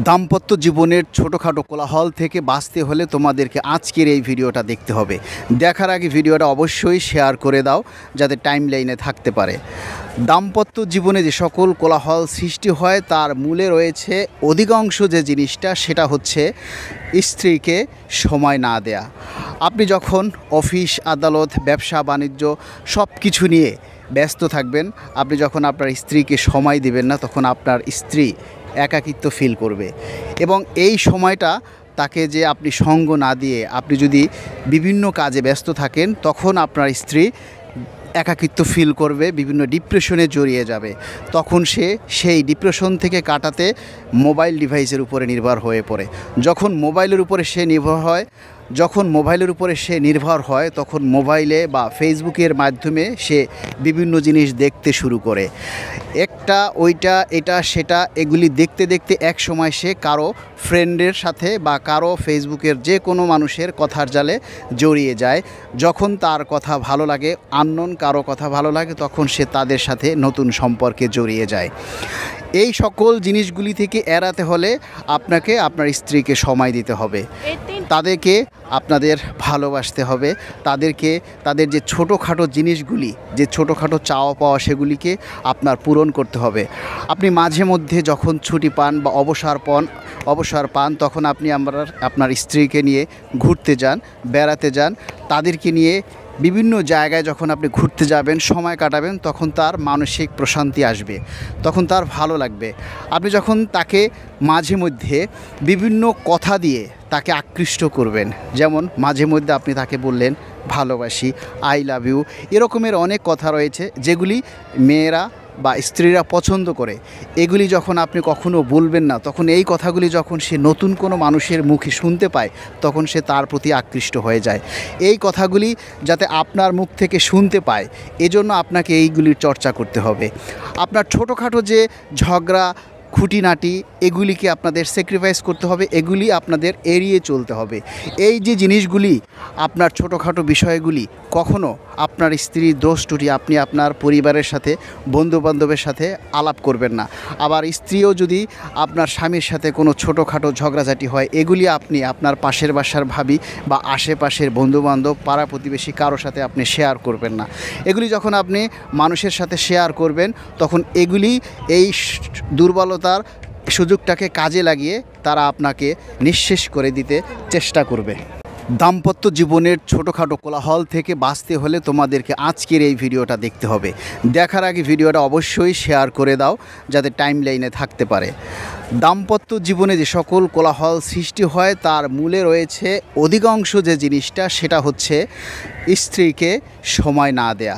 দাম্পত্য জীবনের ছোটোখাটো কোলাহল থেকে বাঁচতে হলে তোমাদেরকে আজকের এই ভিডিওটা দেখতে হবে। দেখার আগে ভিডিওটা অবশ্যই শেয়ার করে দাও যাতে টাইম লাইনে থাকতে পারে। দাম্পত্য জীবনে যে সকল কোলাহল সৃষ্টি হয় তার মূলে রয়েছে অধিকাংশ যে জিনিসটা সেটা হচ্ছে স্ত্রীকে সময় না দেয়া। আপনি যখন অফিস আদালত ব্যবসা বাণিজ্য সব কিছু নিয়ে ব্যস্ত থাকবেন, আপনি যখন আপনার স্ত্রীকে সময় দিবেন না, তখন আপনার স্ত্রী একাকিত্ব ফিল করবে এবং এই সময়টা তাকে যে আপনি সঙ্গ না দিয়ে আপনি যদি বিভিন্ন কাজে ব্যস্ত থাকেন, তখন আপনার স্ত্রী একাকিত্ব ফিল করবে, বিভিন্ন ডিপ্রেশনে জড়িয়ে যাবে। তখন সে সেই ডিপ্রেশন থেকে কাটাতে মোবাইল ডিভাইসের উপরে নির্ভর হয়ে পড়ে। যখন মোবাইলের উপরে সে নির্ভর হয় তখন মোবাইলে বা ফেসবুকের মাধ্যমে সে বিভিন্ন জিনিস দেখতে শুরু করে। একটা ওইটা এটা সেটা এগুলি দেখতে দেখতে এক সময় সে কারো ফ্রেন্ডের সাথে বা কারো ফেসবুকের যে কোনো মানুষের কথার জালে জড়িয়ে যায়। যখন তার কথা ভালো লাগে, আননোন কারো কথা ভালো লাগে, তখন সে তাদের সাথে নতুন সম্পর্কে জড়িয়ে যায়। এই সকল জিনিসগুলি থেকে এড়াতে হলে আপনাকে আপনার স্ত্রীকে সময় দিতে হবে, তাদেরকে আপনাদের ভালোবাসতে হবে, তাদের যে ছোটোখাটো জিনিসগুলি, যে ছোটোখাটো চাওয়া পাওয়া সেগুলিকে আপনার পূরণ করতে হবে। আপনি মাঝে মধ্যে যখন ছুটি পান বা অবসর পান তখন আপনি আপনার স্ত্রীকে নিয়ে ঘুরতে যান, বেড়াতে যান। তাদেরকে নিয়ে বিভিন্ন জায়গায় যখন আপনি ঘুরতে যাবেন, সময় কাটাবেন, তখন তার মানসিক প্রশান্তি আসবে, তখন তার ভালো লাগবে। আপনি যখন তাকে মাঝে মধ্যে বিভিন্ন কথা দিয়ে তাকে আকৃষ্ট করবেন, যেমন মাঝে মধ্যে আপনি তাকে বললেন ভালোবাসি, আই লাভ ইউ, এরকমের অনেক কথা রয়েছে যেগুলি মেয়েরা বা স্ত্রীরা পছন্দ করে। এগুলি যখন আপনি কখনো বলবেন না, তখন এই কথাগুলি যখন সে নতুন কোনো মানুষের মুখে শুনতে পায়, তখন সে তার প্রতি আকৃষ্ট হয়ে যায়। এই কথাগুলি যাতে আপনার মুখ থেকে শুনতে পায়, এজন্য আপনাকে এইগুলির চর্চা করতে হবে। আপনার ছোটোখাটো যে ঝগড়া খুঁটিনাটি এগুলিকে আপনাদের স্যাক্রিফাইস করতে হবে, এগুলি আপনাদের এড়িয়ে চলতে হবে। এই যে জিনিসগুলি, আপনার ছোটোখাটো বিষয়গুলি কখনো আপনার স্ত্রীর দোষ ত্রুটি আপনি আপনার পরিবারের সাথে, বন্ধুবান্ধবের সাথে আলাপ করবেন না। আবার স্ত্রীও যদি আপনার স্বামীর সাথে কোনো ছোটোখাটো ঝগড়াঝাটি হয়, এগুলি আপনি আপনার পাশের বাসার ভাবি বা আশেপাশের বন্ধুবান্ধব, পাড়া প্রতিবেশী কারোর সাথে আপনি শেয়ার করবেন না। এগুলি যখন আপনি মানুষের সাথে শেয়ার করবেন, তখন এগুলি এই দুর্বলতার সুযোগটাকে কাজে লাগিয়ে তারা আপনাকে নিঃশেষ করে দিতে চেষ্টা করবে। দাম্পত্য জীবনের ছোটোখাটো কোলাহল থেকে বাঁচতে হলে তোমাদেরকে আজকের এই ভিডিওটা দেখতে হবে। দেখার আগে ভিডিওটা অবশ্যই শেয়ার করে দাও যাতে টাইম লাইনে থাকতে পারে। দাম্পত্য জীবনে যে সকল কোলাহল সৃষ্টি হয় তার মূলে রয়েছে অধিকাংশ যে জিনিসটা সেটা হচ্ছে স্ত্রীকে সময় না দেয়া।